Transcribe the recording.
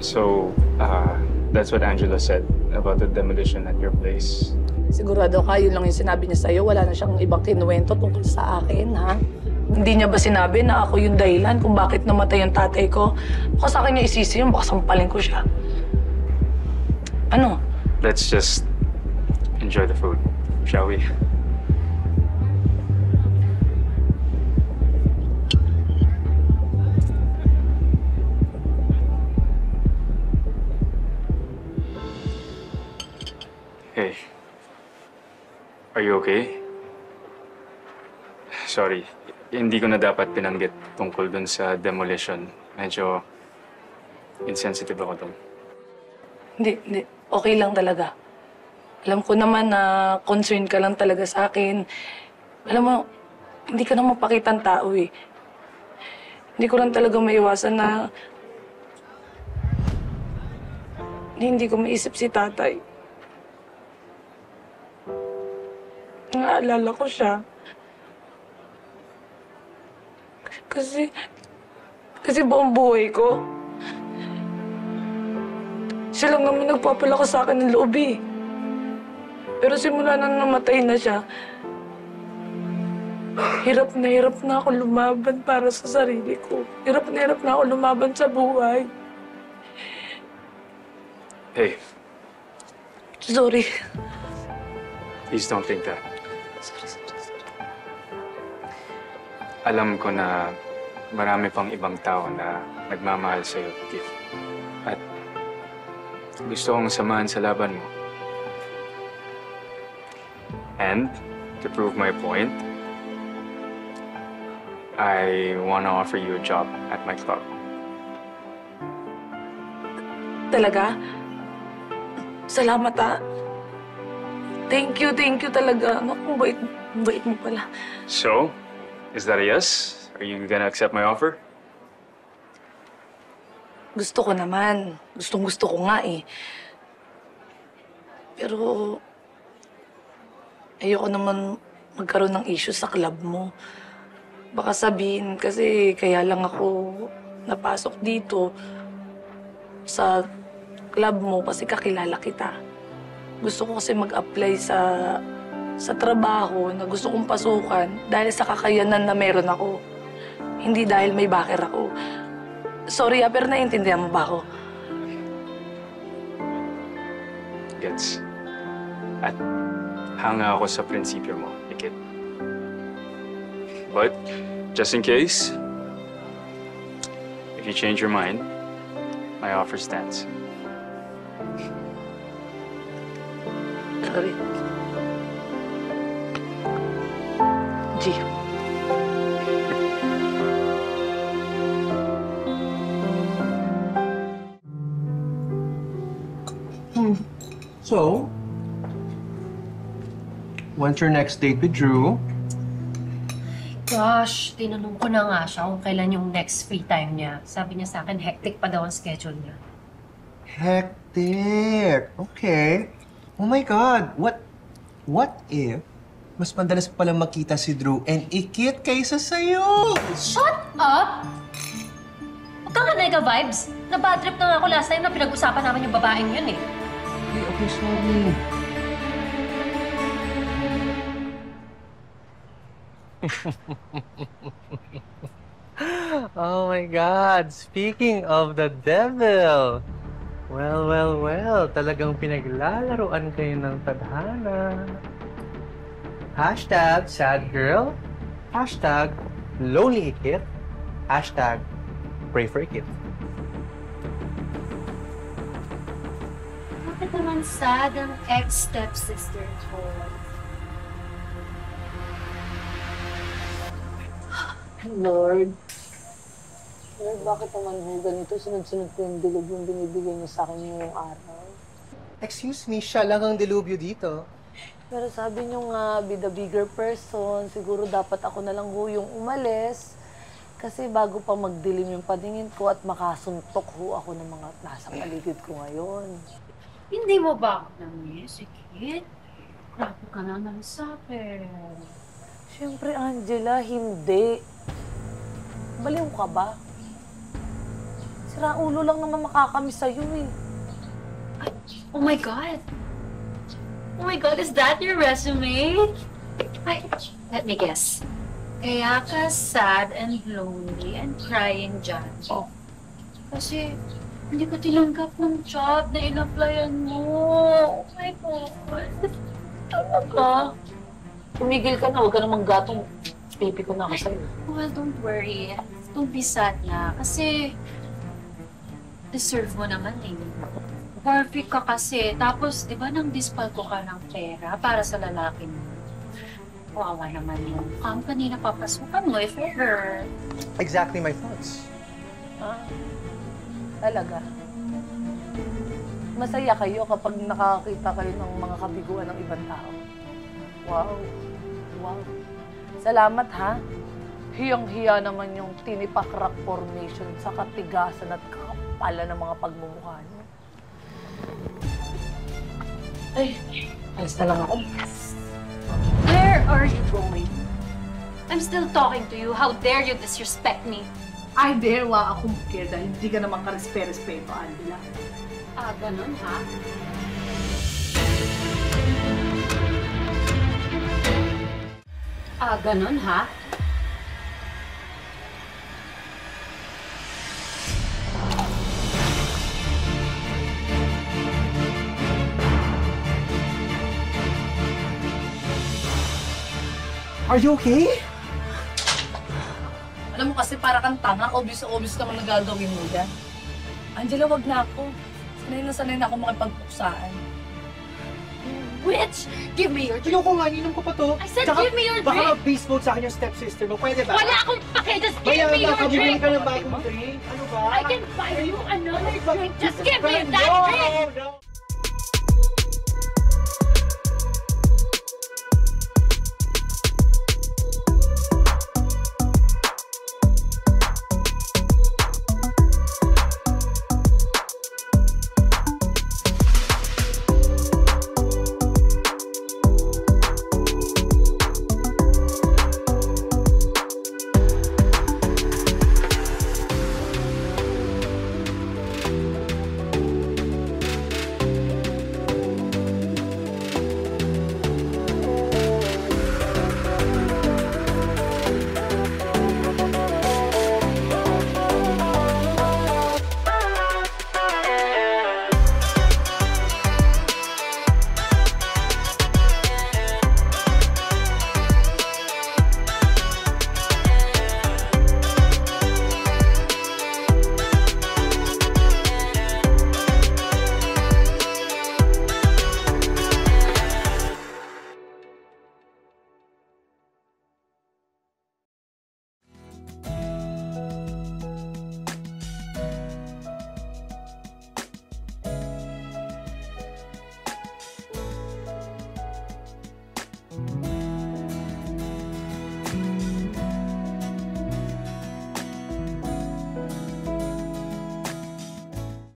So, that's what Angela said about the demolition at your place. Sigurado ka, yun lang yung sinabi niya sa'yo. Wala na siyang ibang kinuwento tungkol sa akin, ha? Hindi niya ba sinabi na ako yung dahilan kung bakit namatay yung tatay ko? Baka sa akin niya isisi yun, baka sampalin ko siya. Ano? Let's just enjoy the food, shall we? Hey, are you okay? Sorry, hindi ko na dapat pinanggit tungkol dun sa demolition. Medyo insensitive ako dun. Hindi. Okay lang talaga. Alam ko naman na concern ka lang talaga sa akin. Alam mo, hindi ka na mapakitang tao eh. Hindi ko lang talaga maiwasan na hindi ko maisip si tatay. Naalala ko siya. Kasi buong buhay ko, siya lang naman nagpapalakas sa akin ng loob eh. Pero simula na namatay na siya, hirap na ako lumaban para sa sarili ko. Hirap na ako lumaban sa buhay. Hey, Sorry. please don't think that. Sorry. Alam ko na marami pang ibang tao na nagmamahal sa'yo, Kit. At gusto kong samahan sa laban mo. And, to prove my point, I wanna offer you a job at my club. Talaga? Salamat ah. Thank you talaga. Naku, bait mo pala. So, is that a yes? Are you gonna accept my offer? Gusto ko naman. Gustong-gusto ko nga eh. Pero, ayoko naman magkaroon ng issue sa club mo. Baka sabihin kasi kaya lang ako napasok dito sa club mo kasi kakilala kita. Gusto ko kasi mag-apply sa trabaho na gusto kong pasukan dahil sa kakayanan na meron ako. Hindi dahil may backer ako. Sorry pero naiintindihan mo ba ako? Gets. At hanga ako sa prinsipyo mo, Ikit. But, just in case, if you change your mind, my offer stands. Sorry. G. So, when's your next date with Drew? Gosh, tinanong ko na nga siya kung kailan yung next free time niya. Sabi niya sa akin, hectic pa daw ang schedule niya. Hectic. Okay. Oh my God. What if mas madalas pala makita si Drew and Ikit kaysa sa'yo? Shut up! Huwag ka nga nega-vibes. Na-bad trip na nga ako last time na pinag-usapan namin yung babaeng yun eh. Okay, sorry. Oh my God! Speaking of the devil! Well, talagang pinaglalaroan kayo ng tadhana. Hashtag sad girl. Hashtag lonely Ikit. Hashtag pray for Ikit. Bakit naman sad ang ex-stepsister ko? Lord, bakit naman mo ganito? Sunod-sunod ko yung dilog yung binibigay niyo sa akin ngayong araw. Excuse me, siya lang ang dilubyo dito. Pero sabi niyo nga, be the bigger person, siguro dapat ako na lang ho yung umalis. Kasi bago pa magdilim yung paningin ko at makasuntok ho ako ng mga nasa paligid ko ngayon. Hindi mo ba ako na-miss, Ikit? Grabe ka na ng sabi. Siyempre, Angela, hindi. Baliw ka ba? Sira ulo lang naman makakami sa'yo eh. Oh my God! Oh my God, is that your resume? Ay, let me guess. Kaya ka sad and lonely and crying dyan. Oh. Kasi hindi ka tinanggap ng job na in-applyan mo. Oh my God. Talaga? Tumigil ka na, huwag ka namang gatong pipi ko na ako sa'yo. Well, don't worry. Don't be sad na. Kasi deserve mo naman eh. Perfect ka kasi. Tapos, di ba nang dispal ko ka ng pera para sa lalaki mo? Wawa naman yung company na papasukan mo if ever. Exactly my thoughts. Ah, talaga? Masaya kayo kapag nakakita kayo ng mga kabiguan ng ibang tao. Wow. Wow. Salamat ha. Hiyang-hiya naman yung tinipak rock formation sa katigasan at kapala ng mga pagmumukha niyo. Ay, alis na lang ako. Where are you going? I'm still talking to you. How dare you disrespect me? Ay, dewa akong bukir dahil hindi ka naman karespe-respeto, Angela. Ah, ganun ha? Ah, ganun ha? Are you okay? Alam mo kasi para kang tanga, obvious naman na gagawin mo yan. Angela, wag na ako. Sanay na ako makipagpuksaan. Witch! Give me your drink! Ayoko nga, inom ko pa to. I said, Tsaka, give me your baka drink! mag-beast mode sa akin yung stepsister mo. Pwede ba? Wala akong pake! Just give me your kabibili drink! ka ng bagong drink. Ano ba? I can buy you another drink! Just give me Friend, that no, drink! No,